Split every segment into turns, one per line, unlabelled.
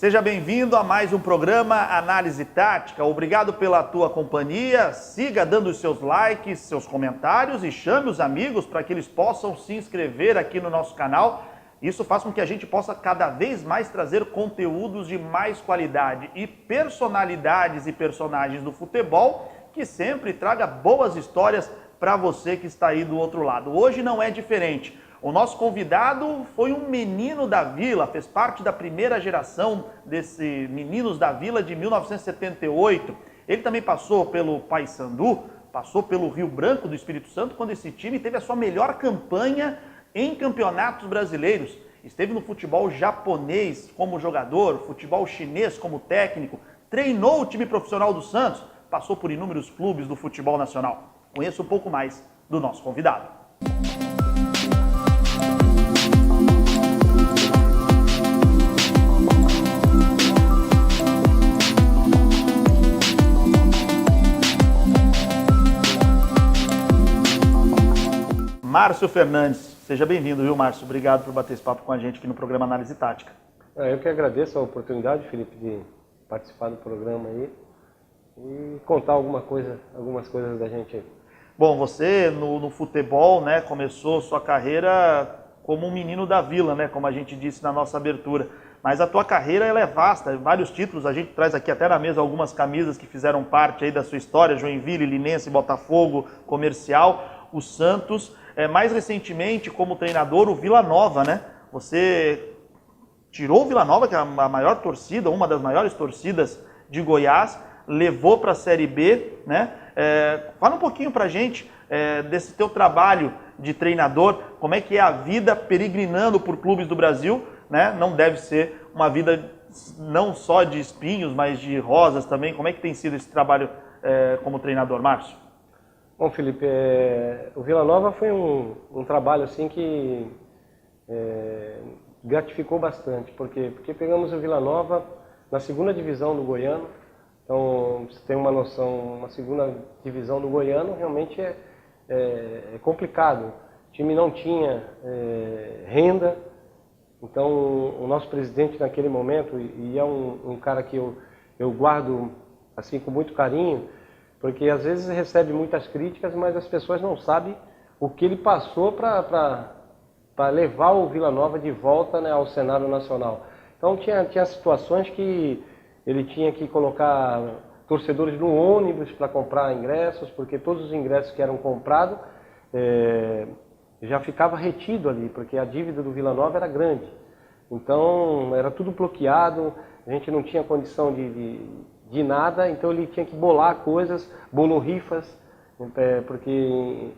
Seja bem-vindo a mais um programa Análise Tática. Obrigado pela tua companhia. Siga dando os seus likes, seus comentários e chame os amigos para que eles possam se inscrever aqui no nosso canal. Isso faz com que a gente possa cada vez mais trazer conteúdos de mais qualidade e personalidades e personagens do futebol que sempre traga boas histórias para você que está aí do outro lado. Hoje não é diferente. O nosso convidado foi um menino da Vila, fez parte da primeira geração desse Meninos da Vila de 1978. Ele também passou pelo Paysandu, passou pelo Rio Branco do Espírito Santo, quando esse time teve a sua melhor campanha em campeonatos brasileiros. Esteve no futebol japonês como jogador, futebol chinês como técnico, treinou o time profissional do Santos, passou por inúmeros clubes do futebol nacional. Conheça um pouco mais do nosso convidado. Márcio Fernandes, seja bem-vindo, viu, Márcio? Obrigado por bater esse papo com a gente aqui no programa Análise Tática.
Eu que agradeço a oportunidade, Felipe, de participar do programa aí e contar algumas coisas da gente aí.
Bom, você no futebol, né, começou sua carreira como um menino da Vila, né, como a gente disse na nossa abertura. Mas a tua carreira ela é vasta, vários títulos, a gente traz aqui até na mesa algumas camisas que fizeram parte aí da sua história, Joinville, Linense, Botafogo, Comercial, o Santos. Mais recentemente, como treinador, o Vila Nova, né? Você tirou o Vila Nova, que é a maior torcida, uma das maiores torcidas de Goiás, levou para a Série B, né? Fala um pouquinho para a gente desse teu trabalho de treinador, como é que é a vida peregrinando por clubes do Brasil, né? Não deve ser uma vida não só de espinhos, mas de rosas também. Como é que tem sido esse trabalho como treinador, Márcio?
Bom, Felipe, o Vila Nova foi um trabalho assim que gratificou bastante, porque pegamos o Vila Nova na segunda divisão do Goiano. Então, você tem uma noção, uma segunda divisão do Goiano realmente é complicado. O time não tinha renda, então o nosso presidente naquele momento, e é um cara que eu guardo assim com muito carinho, porque às vezes recebe muitas críticas, mas as pessoas não sabem o que ele passou para levar o Vila Nova de volta, né, ao cenário nacional. Então tinha situações que ele tinha que colocar torcedores no ônibus para comprar ingressos, porque todos os ingressos que eram comprados já ficava retido ali, porque a dívida do Vila Nova era grande. Então era tudo bloqueado, a gente não tinha condição de nada, então ele tinha que bolar coisas, bolorrifas, porque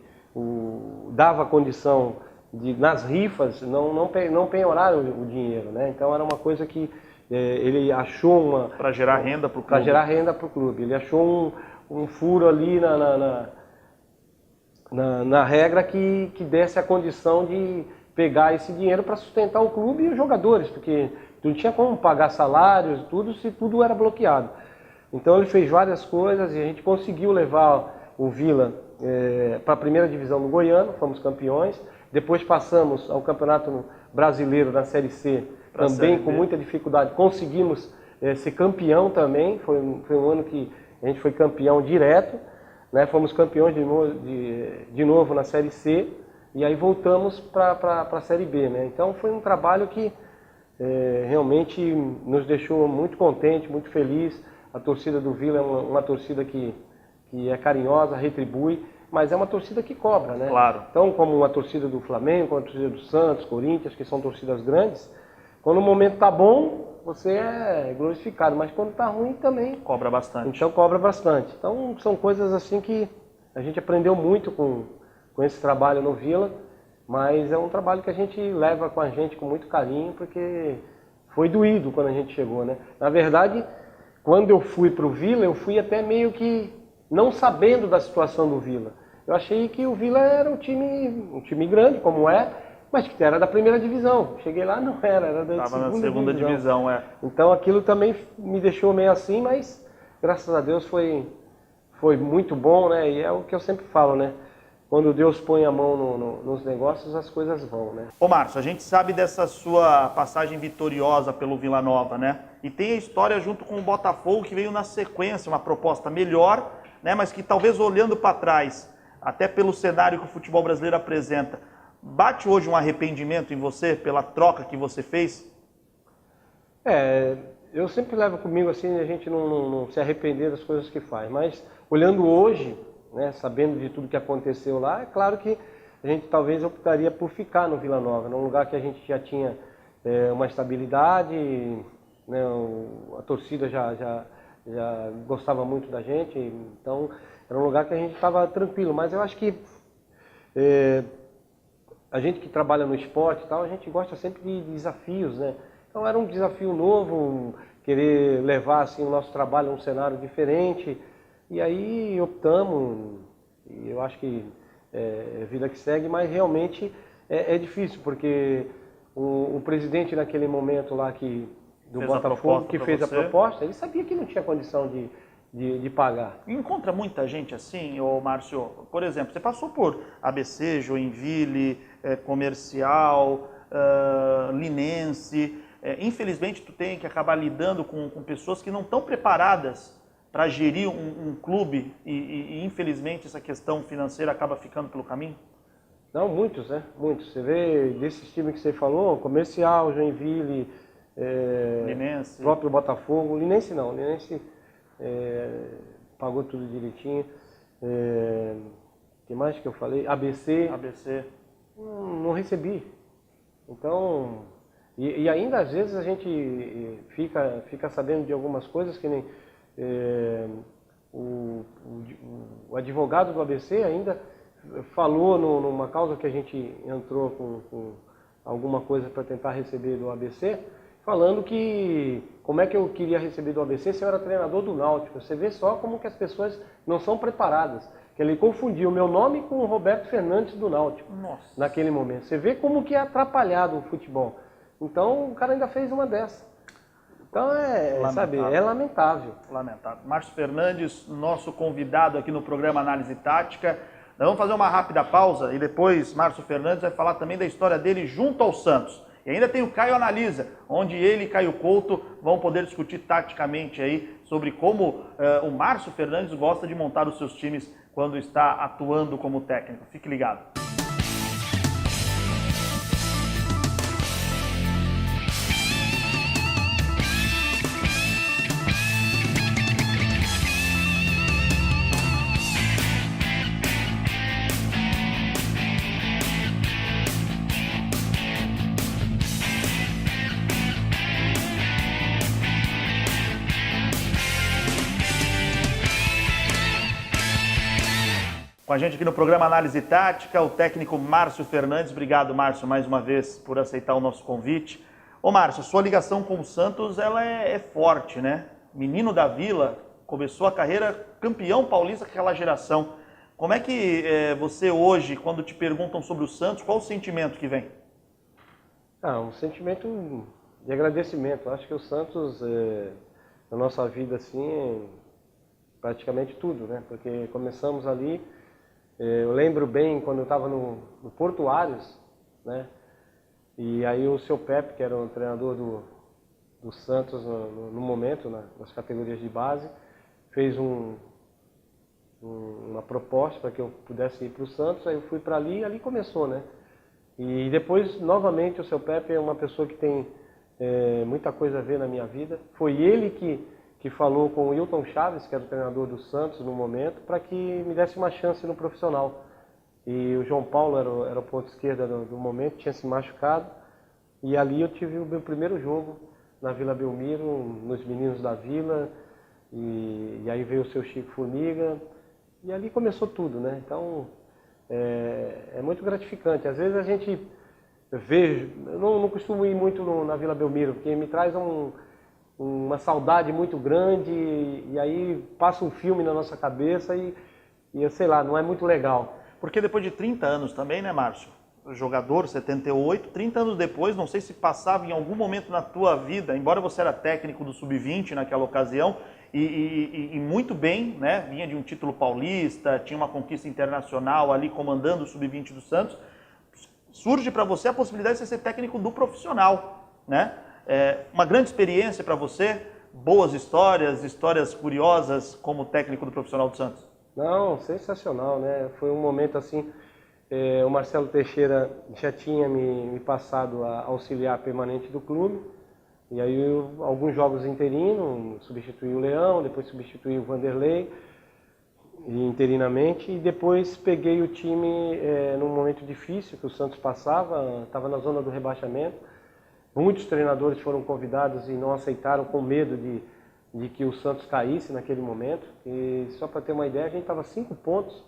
dava condição de, nas rifas, não penhorar o dinheiro, né? Então era uma coisa que ele achou para gerar renda para o clube. Para gerar renda para o clube. Ele achou um furo ali na regra que desse a condição de pegar esse dinheiro para sustentar o clube e os jogadores, porque não tinha como pagar salários e tudo se tudo era bloqueado. Então ele fez várias coisas e a gente conseguiu levar o Vila para a primeira divisão do Goiano, fomos campeões. Depois passamos ao Campeonato Brasileiro na Série C, também com muita dificuldade. Conseguimos ser campeão também, foi um ano que a gente foi campeão direto, né? Fomos campeões de novo na Série C e aí voltamos para a Série B, né? Então foi um trabalho que realmente nos deixou muito contente, muito feliz. A torcida do Vila é uma torcida que é carinhosa, retribui, mas é uma torcida que cobra, né?
Claro.
Então, como a torcida do Flamengo, como a torcida do Santos, Corinthians, que são torcidas grandes, quando o momento está bom, você é glorificado, mas quando está ruim também
cobra bastante.
Então cobra bastante. Então são coisas assim que a gente aprendeu muito com esse trabalho no Vila, mas é um trabalho que a gente leva com a gente com muito carinho, porque foi doído quando a gente chegou, né? Na verdade, quando eu fui para o Vila, eu fui até meio que não sabendo da situação do Vila. Eu achei que o Vila era um time grande, como mas que era da primeira divisão. Cheguei lá, não era da segunda divisão. Então aquilo também me deixou meio assim, mas graças a Deus foi muito bom, né? E é o que eu sempre falo, né? quando Deus põe a mão nos negócios, as coisas vão, né?
Ô Márcio, a gente sabe dessa sua passagem vitoriosa pelo Vila Nova, né? E tem a história junto com o Botafogo que veio na sequência, uma proposta melhor, né? Mas que talvez olhando para trás, até pelo cenário que o futebol brasileiro apresenta, bate hoje um arrependimento em você pela troca que você fez?
Eu sempre levo comigo assim, a gente não se arrepender das coisas que faz, mas olhando hoje, né, sabendo de tudo que aconteceu lá, é claro que a gente talvez optaria por ficar no Vila Nova, num lugar que a gente já tinha uma estabilidade, né, a torcida já gostava muito da gente, então era um lugar que a gente estava tranquilo, mas eu acho que a gente que trabalha no esporte e tal, a gente gosta sempre de desafios, né? Então era um desafio novo, querer levar assim, o nosso trabalho a um cenário diferente. E aí optamos, e eu acho que é vida que segue, mas realmente é difícil, porque o presidente naquele momento lá do Botafogo, que fez a proposta, ele sabia que não tinha condição de pagar.
Encontra muita gente assim, ô Márcio? Por exemplo, você passou por ABC, Joinville, Comercial, Linense. Infelizmente, tu tem que acabar lidando com pessoas que não estão preparadas para gerir um clube e, infelizmente, essa questão financeira acaba ficando pelo caminho?
Não, muitos, né? Muitos. Você vê desses times que você falou, Comercial, Joinville,
Linense,
próprio Botafogo. Linense não, Linense pagou tudo direitinho. Que mais que eu falei? ABC. Não recebi. Então... E ainda às vezes a gente fica sabendo de algumas coisas que nem o advogado do ABC ainda falou numa causa que a gente entrou com alguma coisa para tentar receber do ABC, falando que como é que eu queria receber do ABC se eu era treinador do Náutico. Você vê só como que as pessoas não são preparadas. Que ele confundiu o meu nome com o Roberto Fernandes do Náutico.
Nossa.
Naquele momento. Você vê como que é atrapalhado o futebol. Então, o cara ainda fez uma dessa. Então, é lamentável.
Lamentável. Márcio Fernandes, nosso convidado aqui no programa Análise Tática. Nós vamos fazer uma rápida pausa e depois Márcio Fernandes vai falar também da história dele junto ao Santos. E ainda tem o Caio Analisa, onde ele e Caio Couto vão poder discutir taticamente aí sobre como o Márcio Fernandes gosta de montar os seus times quando está atuando como técnico. Fique ligado. Com a gente aqui no programa Análise Tática, o técnico Márcio Fernandes. Obrigado, Márcio, mais uma vez por aceitar o nosso convite. Ô Márcio, sua ligação com o Santos ela é forte, né? Menino da Vila, começou a carreira campeão paulista com aquela geração. Como é que você hoje, quando te perguntam sobre o Santos, qual o sentimento que vem?
Um sentimento de agradecimento. Acho que o Santos, na nossa vida, assim, é praticamente tudo, né? Porque começamos ali... Eu lembro bem quando eu estava no Portuários, né? E aí o seu Pepe, que era o treinador do Santos no momento, nas categorias de base, fez uma proposta para que eu pudesse ir para o Santos. Aí eu fui para ali e ali começou, né? E depois, novamente, o seu Pepe é uma pessoa que tem muita coisa a ver na minha vida. Foi ele que falou com o Hilton Chaves, que era o treinador do Santos no momento, para que me desse uma chance no profissional. E o João Paulo era o ponto esquerda do momento, tinha se machucado. E ali eu tive o meu primeiro jogo na Vila Belmiro, nos meninos da Vila. E aí veio o seu Chico Formiga. E ali começou tudo, né? Então, é muito gratificante. Às vezes a gente vê... Eu não costumo ir muito na Vila Belmiro, porque me traz uma saudade muito grande, e aí passa um filme na nossa cabeça e eu sei lá, não é muito legal.
Porque depois de 30 anos também, né, Márcio? Jogador, 78, 30 anos depois, não sei se passava em algum momento na tua vida, embora você era técnico do Sub-20 naquela ocasião, e muito bem, né? Vinha de um título paulista, tinha uma conquista internacional ali comandando o Sub-20 do Santos. Surge para você a possibilidade de você ser técnico do profissional, né? Uma grande experiência para você, boas histórias, histórias curiosas como técnico do profissional do Santos.
Não, sensacional, né? Foi um momento assim, o Marcelo Teixeira já tinha me passado a auxiliar permanente do clube, e aí alguns jogos interino, substituí o Leão, depois substituí o Vanderlei, interinamente, e depois peguei o time num momento difícil que o Santos passava, estava na zona do rebaixamento. Muitos treinadores foram convidados e não aceitaram com medo de que o Santos caísse naquele momento. E só para ter uma ideia, a gente estava 5 pontos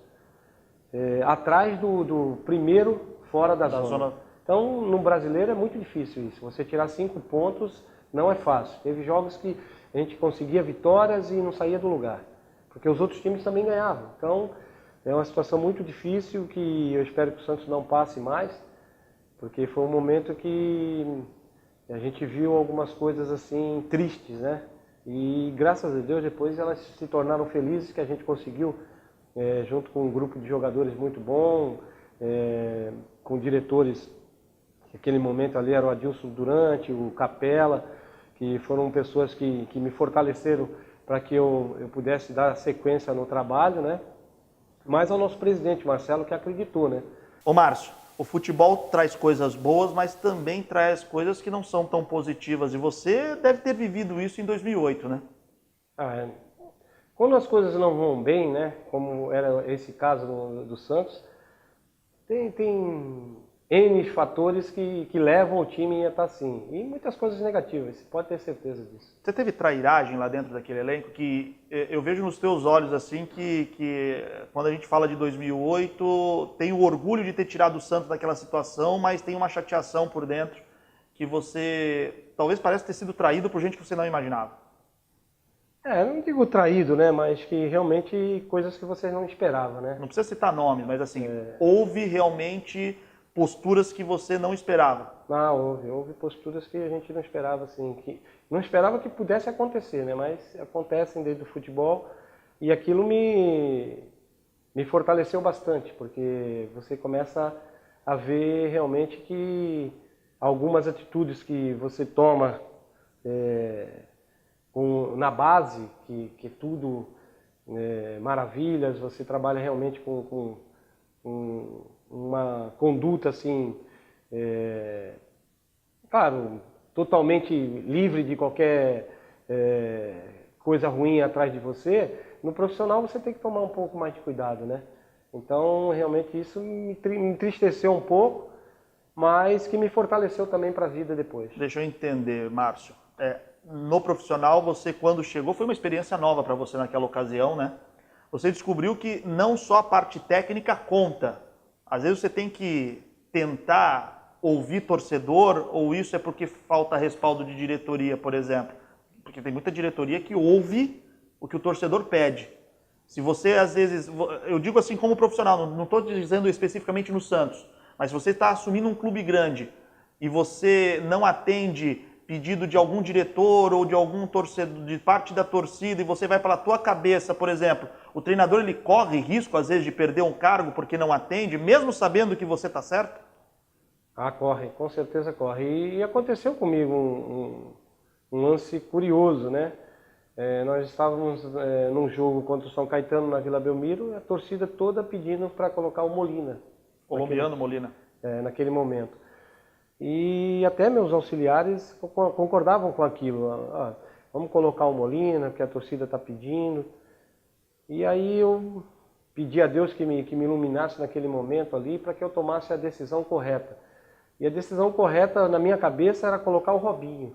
atrás do primeiro fora da zona. Então, no brasileiro é muito difícil isso. Você tirar 5 pontos não é fácil. Teve jogos que a gente conseguia vitórias e não saía do lugar, porque os outros times também ganhavam. Então, é uma situação muito difícil que eu espero que o Santos não passe mais, porque foi um momento que a gente viu algumas coisas assim tristes, né? E graças a Deus depois elas se tornaram felizes, que a gente conseguiu, junto com um grupo de jogadores muito bom, com diretores, que naquele momento ali era o Adilson Durante, o Capella, que foram pessoas que me fortaleceram para que eu pudesse dar sequência no trabalho, né? Mas ao nosso presidente, Marcelo, que acreditou, né?
Ô Márcio, o futebol traz coisas boas, mas também traz coisas que não são tão positivas. E você deve ter vivido isso em 2008, né?
Quando as coisas não vão bem, né? Como era esse caso do Santos, tem N fatores que levam o time a estar assim. E muitas coisas negativas, você pode ter certeza disso.
Você teve trairagem lá dentro daquele elenco? Que eu vejo nos teus olhos assim que quando a gente fala de 2008, tem o orgulho de ter tirado o Santos daquela situação, mas tem uma chateação por dentro que você talvez pareça ter sido traído por gente que você não imaginava.
Não digo traído, né? Mas que realmente coisas que você não esperava, né?
Não precisa citar nomes, mas assim, houve realmente posturas que você não esperava.
Houve posturas que a gente não esperava, assim, que não esperava que pudesse acontecer, né? Mas acontecem dentro do futebol e aquilo me fortaleceu bastante, porque você começa a ver realmente que algumas atitudes que você toma na base, que tudo maravilhas, você trabalha realmente com uma conduta assim, claro, totalmente livre de qualquer coisa ruim atrás de você. No profissional você tem que tomar um pouco mais de cuidado, né? Então realmente isso me entristeceu um pouco, mas que me fortaleceu também para a vida depois.
Deixa eu entender, Márcio. No profissional, você quando chegou, foi uma experiência nova para você naquela ocasião, né? Você descobriu que não só a parte técnica conta. Às vezes você tem que tentar ouvir torcedor, ou isso é porque falta respaldo de diretoria, por exemplo. Porque tem muita diretoria que ouve o que o torcedor pede. Se você, às vezes, eu digo assim como profissional, não estou dizendo especificamente no Santos, mas se você está assumindo um clube grande e você não atende pedido de algum diretor ou de algum torcedor, de parte da torcida, e você vai pela tua cabeça, por exemplo, o treinador ele corre risco às vezes de perder um cargo porque não atende, mesmo sabendo que você está certo?
Corre, com certeza corre. E aconteceu comigo um lance curioso, né? Nós estávamos num jogo contra o São Caetano na Vila Belmiro, a torcida toda pedindo para colocar o Molina.
Colombiano Molina.
Naquele momento. E até meus auxiliares concordavam com aquilo. Vamos colocar o Molina, porque a torcida está pedindo. E aí eu pedi a Deus que me iluminasse naquele momento ali para que eu tomasse a decisão correta. E a decisão correta na minha cabeça era colocar o Robinho.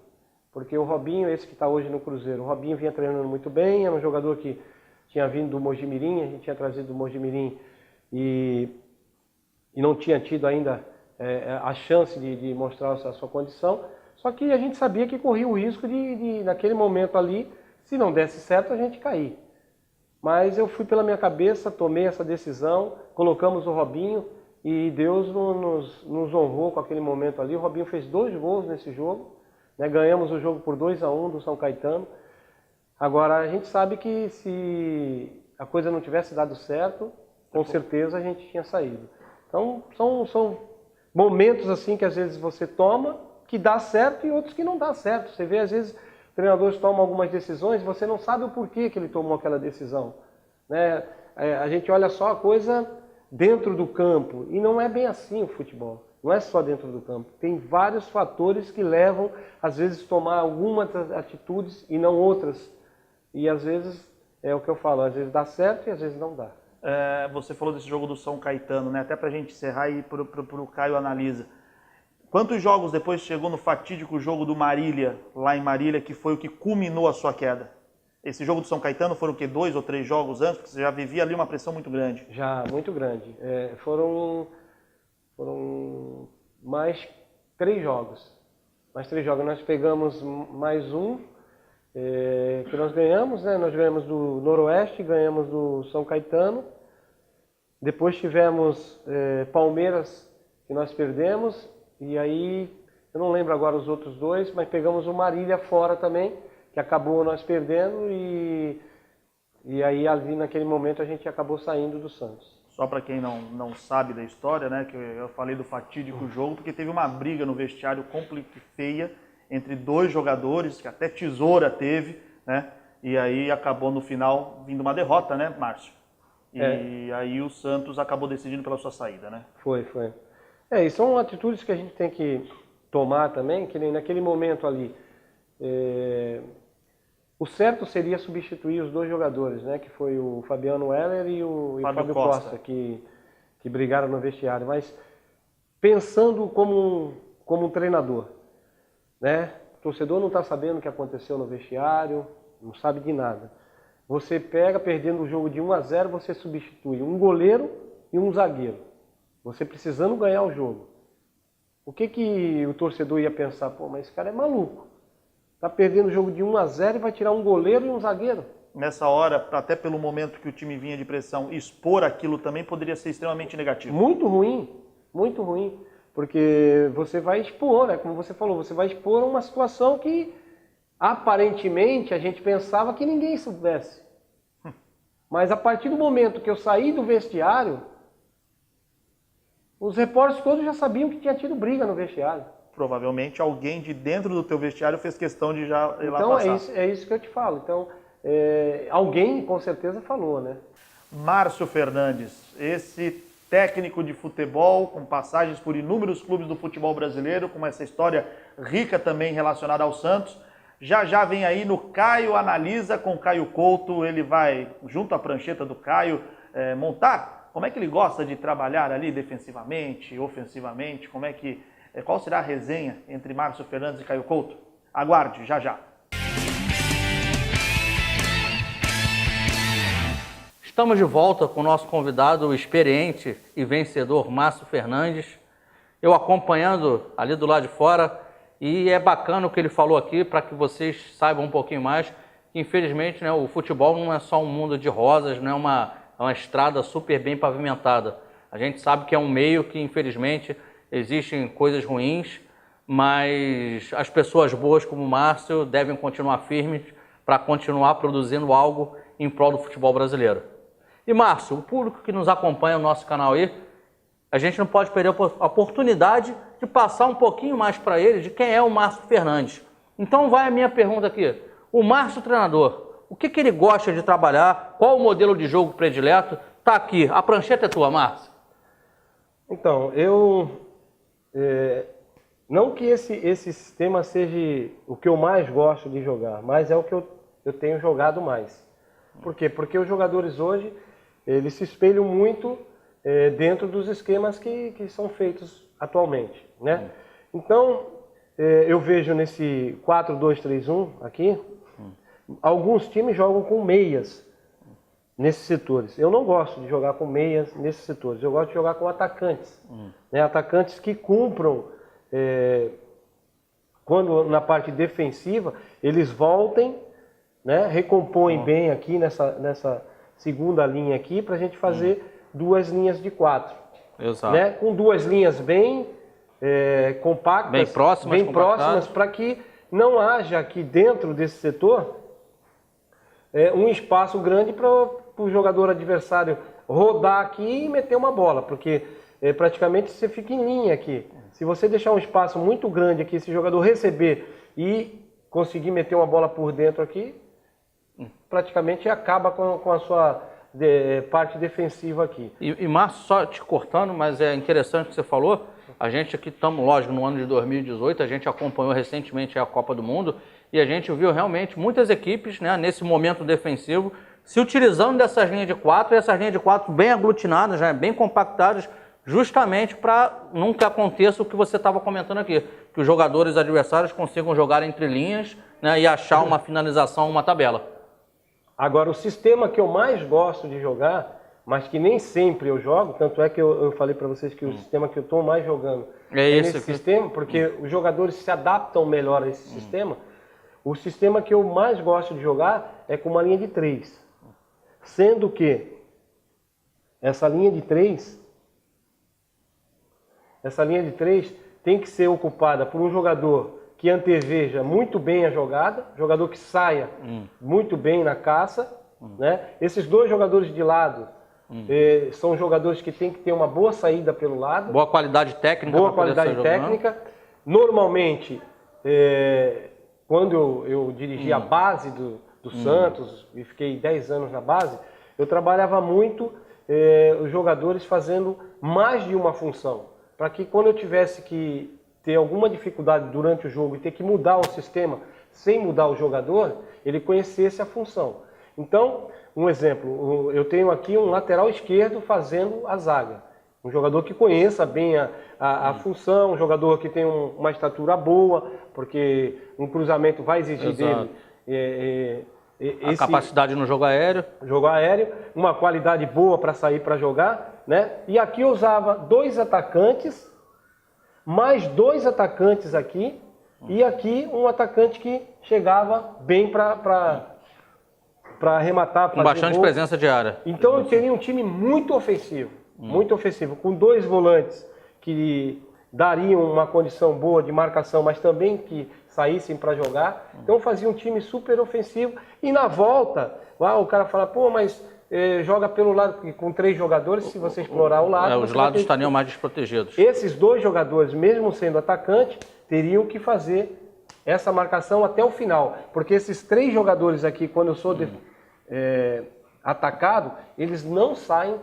Porque o Robinho, esse que está hoje no Cruzeiro, o Robinho vinha treinando muito bem, era um jogador que tinha vindo do Mojimirim, a gente tinha trazido do Mojimirim e não tinha tido ainda a chance de mostrar a sua condição, só que a gente sabia que corria o risco de naquele momento ali, se não desse certo, a gente cair. Mas eu fui pela minha cabeça, tomei essa decisão, colocamos o Robinho e Deus nos honrou com aquele momento ali. O Robinho fez 2 gols nesse jogo, né? Ganhamos o jogo por 2-1 do São Caetano. Agora, a gente sabe que se a coisa não tivesse dado certo, com certeza a gente tinha saído. Então, são momentos assim que às vezes você toma, que dá certo e outros que não dá certo. Você vê, às vezes, treinadores tomam algumas decisões, você não sabe o porquê que ele tomou aquela decisão. Né? A gente olha só a coisa dentro do campo, e não é bem assim o futebol. Não é só dentro do campo. Tem vários fatores que levam, às vezes, a tomar algumas atitudes e não outras. E, às vezes, é o que eu falo, às vezes dá certo e às vezes não dá.
Você falou desse jogo do São Caetano, né? Até para a gente encerrar aí para o Caio analisa. Quantos jogos depois chegou no fatídico jogo do Marília, lá em Marília, que foi o que culminou a sua queda? Esse jogo do São Caetano foram o quê? 2 ou 3 jogos antes? Porque você já vivia ali uma pressão muito grande.
Já, muito grande. Foram mais 3 jogos. Mais 3 jogos. Nós pegamos mais um, que nós ganhamos, né? Nós ganhamos do Noroeste, ganhamos do São Caetano. Depois tivemos Palmeiras, que nós perdemos. E aí, eu não lembro agora os outros 2, mas pegamos o Marília fora também, que acabou nós perdendo. E aí, ali naquele momento, a gente acabou saindo do Santos.
Só para quem não sabe da história, né, que eu falei do fatídico jogo, porque teve uma briga no vestiário feia entre 2 jogadores, que até tesoura teve, né, e aí acabou no final vindo uma derrota, né, Márcio? E aí o Santos acabou decidindo pela sua saída, né?
Foi. E são atitudes que a gente tem que tomar também, que nem naquele momento ali. O certo seria substituir os 2 jogadores, né? Que foi o Fabiano Heller e o Fábio Costa, que brigaram no vestiário. Mas pensando como um treinador, né? O torcedor não está sabendo o que aconteceu no vestiário, não sabe de nada. Você pega, perdendo o jogo de 1-0, você substitui um goleiro e um zagueiro. Você precisando ganhar o jogo. O que o torcedor ia pensar? Pô, mas esse cara é maluco. Está perdendo o jogo de 1-0 e vai tirar um goleiro e um zagueiro.
Nessa hora, até pelo momento que o time vinha de pressão, expor aquilo também poderia ser extremamente negativo.
Muito ruim. Porque você vai expor, né? Como você falou, você vai expor uma situação que aparentemente a gente pensava que ninguém soubesse. Mas a partir do momento que eu saí do vestiário, os repórteres todos já sabiam que tinha tido briga no vestiário.
Provavelmente alguém de dentro do teu vestiário fez questão de já ir lá passar.
Então é isso que eu te falo. Então, alguém com certeza falou, né?
Márcio Fernandes, esse técnico de futebol com passagens por inúmeros clubes do futebol brasileiro, com essa história rica também relacionada ao Santos. Já vem aí no Caio Analisa com Caio Couto. Ele vai, junto à prancheta do Caio, montar como é que ele gosta de trabalhar ali defensivamente, ofensivamente, qual será a resenha entre Márcio Fernandes e Caio Couto? Aguarde, já.
Estamos de volta com o nosso convidado, o experiente e vencedor Márcio Fernandes. Eu acompanhando ali do lado de fora, e é bacana o que ele falou aqui, para que vocês saibam um pouquinho mais, que infelizmente, né, o futebol não é só um mundo de rosas, não é uma estrada super bem pavimentada. A gente sabe que é um meio que, infelizmente, existem coisas ruins, mas as pessoas boas como o Márcio devem continuar firmes para continuar produzindo algo em prol do futebol brasileiro. E Márcio, o público que nos acompanha no nosso canal aí, a gente não pode perder a oportunidade de passar um pouquinho mais para ele de quem é o Márcio Fernandes. Então vai a minha pergunta aqui. O Márcio treinador, o que ele gosta de trabalhar? Qual o modelo de jogo predileto? Tá aqui, a prancheta é tua, Márcio.
Então, não que esse sistema seja o que eu mais gosto de jogar, mas é o que eu tenho jogado mais. Por quê? Porque os jogadores hoje, eles se espelham muito dentro dos esquemas que são feitos atualmente, né? Então, eu vejo nesse 4-2-3-1 aqui, alguns times jogam com meias nesses setores. Eu não gosto de jogar com meias nesses setores, eu gosto de jogar com atacantes. Né? Atacantes que cumpram, quando na parte defensiva, eles voltem, né? Recompõem bem aqui nessa segunda linha aqui, para a gente fazer 2 linhas de 4.
Exato.
Né? Com 2 linhas bem compactas,
bem próximas,
para que não haja aqui dentro desse setor um espaço grande para o jogador adversário rodar aqui e meter uma bola, porque praticamente você fica em linha aqui. Se você deixar um espaço muito grande aqui, esse jogador receber e conseguir meter uma bola por dentro aqui, praticamente acaba com a sua parte defensiva aqui.
E Márcio, só te cortando, mas é interessante o que você falou. A gente aqui estamos, lógico, no ano de 2018, a gente acompanhou recentemente a Copa do Mundo e a gente viu realmente muitas equipes, né, nesse momento defensivo se utilizando dessas linhas de 4 e essas linhas de 4 bem aglutinadas, né, bem compactadas, justamente para nunca aconteça o que você estava comentando aqui, que os jogadores adversários consigam jogar entre linhas, né, e achar uma finalização, uma tabela.
Agora, o sistema que eu mais gosto de jogar, mas que nem sempre eu jogo, tanto é que eu falei para vocês que o sistema que eu estou mais jogando é esse
aqui.
sistema, porque os jogadores se adaptam melhor a esse sistema. O sistema que eu mais gosto de jogar é com uma linha de 3. Sendo que essa linha de 3 tem que ser ocupada por um jogador que anteveja muito bem a jogada, jogador que saia muito bem na caça, né? Esses dois jogadores de lado são jogadores que têm que ter uma boa saída pelo lado.
Boa qualidade técnica.
Boa qualidade técnica. Normalmente, quando eu dirigi a base do Santos, e fiquei 10 anos na base, eu trabalhava muito os jogadores fazendo mais de uma função, para que quando eu tivesse que ter alguma dificuldade durante o jogo e ter que mudar o sistema sem mudar o jogador, ele conhecesse a função. Então, um exemplo, eu tenho aqui um lateral esquerdo fazendo a zaga. Um jogador que conheça bem a função, um jogador que tem uma estatura boa, porque um cruzamento vai exigir dele
a capacidade no jogo aéreo.
Uma qualidade boa para sair para jogar, né? E aqui eu usava 2 atacantes, mais 2 atacantes aqui, e aqui um atacante que chegava bem para arrematar.
Com bastante presença de área.
Então eu teria um time muito ofensivo, com 2 volantes que dariam uma condição boa de marcação, mas também que saíssem para jogar. Então eu fazia um time super ofensivo. E na volta, o cara fala, pô, mas joga pelo lado, porque com 3 jogadores, se você explorar o lado...
os lados estariam mais desprotegidos.
Esses 2 jogadores, mesmo sendo atacante, teriam que fazer essa marcação até o final. Porque esses 3 jogadores aqui, quando eu sou atacado, eles não saem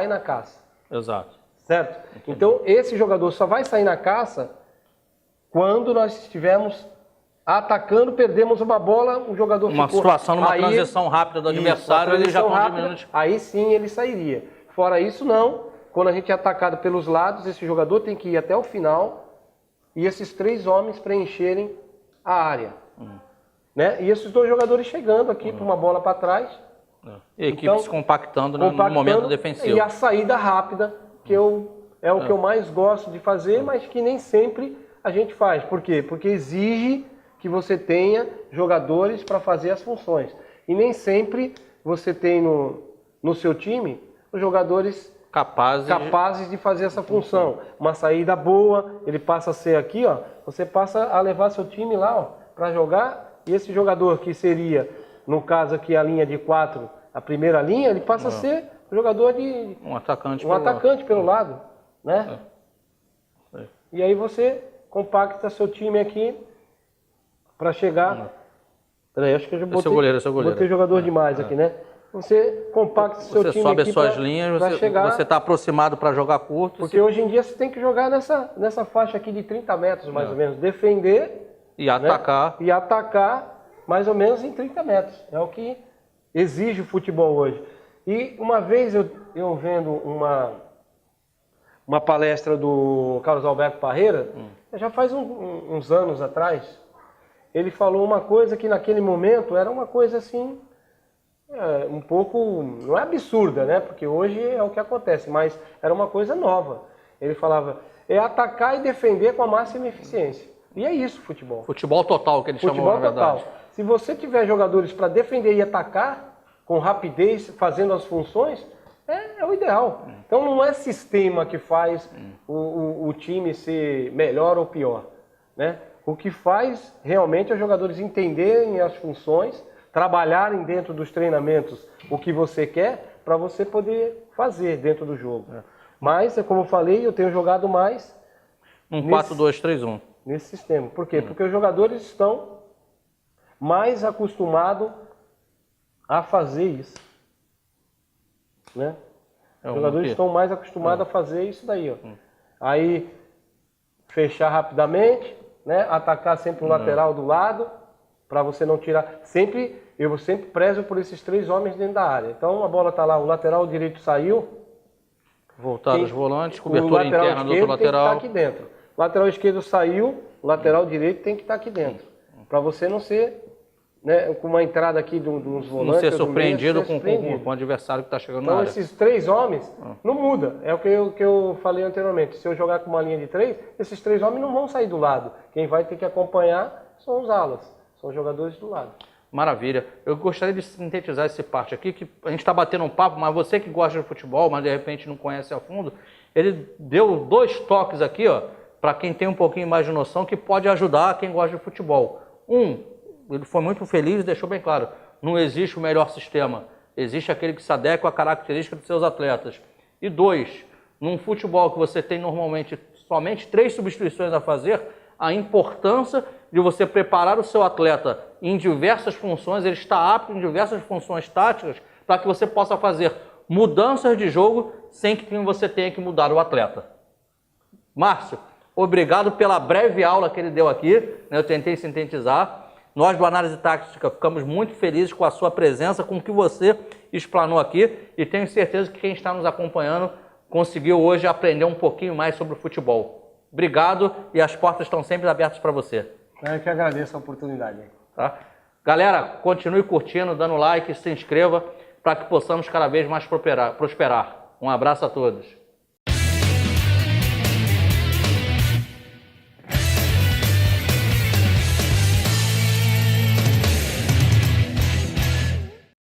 na caça.
Exato.
Certo? Então, esse jogador só vai sair na caça quando nós estivermos atacando, perdemos uma bola, o jogador
uma
ficou...
situação, numa transição rápida do adversário, ele já com 10 minutos...
Aí sim ele sairia. Fora isso, não. Quando a gente é atacado pelos lados, esse jogador tem que ir até o final e esses 3 homens preencherem a área. Né? E esses 2 jogadores chegando aqui para uma bola para trás.
E a equipe se compactando no momento defensivo.
E a saída rápida, que é o que eu mais gosto de fazer, mas que nem sempre a gente faz. Por quê? Porque exige que você tenha jogadores para fazer as funções. E nem sempre você tem no seu time os jogadores capazes de fazer essa função. Uma saída boa, ele passa a ser aqui, você passa a levar seu time lá para jogar, e esse jogador que seria, no caso aqui a linha de 4, a primeira linha, ele passa a ser jogador de...
Um atacante
pelo lado. Né? E aí você compacta seu time aqui para chegar... Peraí, acho que eu já botei, botei jogador demais aqui, né? Você compacta seu time
sobe
aqui
as suas linhas, você está aproximado para jogar curto.
Porque hoje em dia você tem que jogar nessa faixa aqui de 30 metros, mais ou menos. Defender...
E atacar.
Né? E atacar mais ou menos em 30 metros. É o que exige o futebol hoje. E uma vez eu vendo uma palestra do Carlos Alberto Parreira, já faz uns anos atrás, ele falou uma coisa que naquele momento era uma coisa assim, um pouco, não é absurda, né? Porque hoje é o que acontece, mas era uma coisa nova. Ele falava, atacar e defender com a máxima eficiência. E é isso, futebol.
Futebol total, que ele chamou, na verdade.
Total. Se você tiver jogadores para defender e atacar, com rapidez, fazendo as funções, é o ideal. Então não é sistema que faz o time ser melhor ou pior. Né? O que faz realmente é os jogadores entenderem as funções, trabalharem dentro dos treinamentos o que você quer para você poder fazer dentro do jogo. Mas, como eu falei, eu tenho jogado mais
Um 4-2-3-1.
nesse sistema. Por quê? Porque os jogadores estão mais acostumados a fazer isso. Né? Os jogadores estão mais acostumados a fazer isso daí. Ó. Aí, fechar rapidamente, né? Atacar sempre o lateral do lado, para você não tirar... Eu sempre prezo por esses 3 homens dentro da área. Então, a bola está lá, o lateral direito saiu.
Voltaram os volantes, cobertura interna do outro lateral.
Tem que estar aqui dentro. O lateral esquerdo saiu, o lateral direito tem que estar aqui dentro. Para você não ser, né, com uma entrada aqui dos volantes...
Não ser surpreendido com o adversário que está chegando na área.
Então, esses 3 homens não muda. É o que eu falei anteriormente. Se eu jogar com uma linha de 3, esses 3 homens não vão sair do lado. Quem vai ter que acompanhar são os alas, são os jogadores do lado.
Maravilha. Eu gostaria de sintetizar essa parte aqui, que a gente está batendo um papo, mas você que gosta de futebol, mas de repente não conhece a fundo, ele deu 2 toques aqui, ó, para quem tem um pouquinho mais de noção, que pode ajudar quem gosta de futebol. Ele foi muito feliz e deixou bem claro, não existe o melhor sistema, existe aquele que se adequa à característica dos seus atletas. E 2, num futebol que você tem normalmente somente 3 substituições a fazer, a importância de você preparar o seu atleta em diversas funções, ele está apto em diversas funções táticas, para que você possa fazer mudanças de jogo sem que você tenha que mudar o atleta. Márcio, obrigado pela breve aula que ele deu aqui, né? Eu tentei sintetizar. Nós do Análise Tática ficamos muito felizes com a sua presença, com o que você explanou aqui, e tenho certeza que quem está nos acompanhando conseguiu hoje aprender um pouquinho mais sobre o futebol. Obrigado e as portas estão sempre abertas para você.
Eu que agradeço a oportunidade.
Tá? Galera, continue curtindo, dando like, se inscreva para que possamos cada vez mais prosperar. Um abraço a todos.